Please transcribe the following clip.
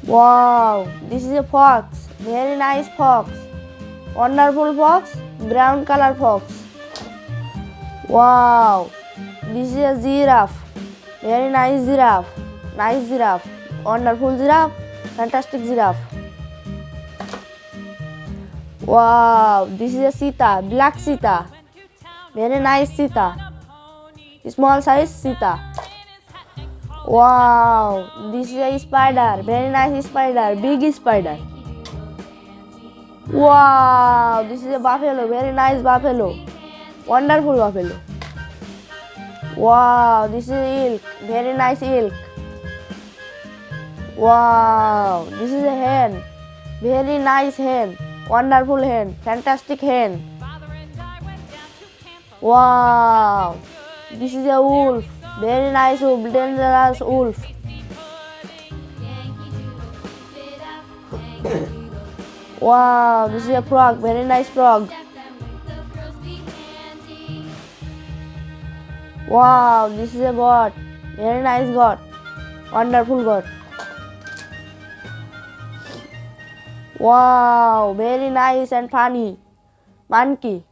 Wow, this is a fox. Very nice fox. Wonderful fox. Brown color fox. Wow, this is a giraffe. Very nice giraffe. Nice giraffe. Wonderful giraffe. Fantastic giraffe. Wow, this is a cheetah. Black cheetah. Very nice cheetah. Small size cheetah. Wow, this is a spider. Very nice spider. Big spider. Wow, this is a buffalo. Very nice buffalo. Wonderful buffalo. Wow, this is elk. Very nice elk. Wow, this is a hen. Very nice hen. Wonderful hen. Fantastic hen. Wow, this is a wolf. Very nice wolf. Dangerous wolf. Wow, this is a frog. Very nice frog. Wow, this is a goat. Very nice goat. Wonderful goat. Wow, very nice and funny. Monkey.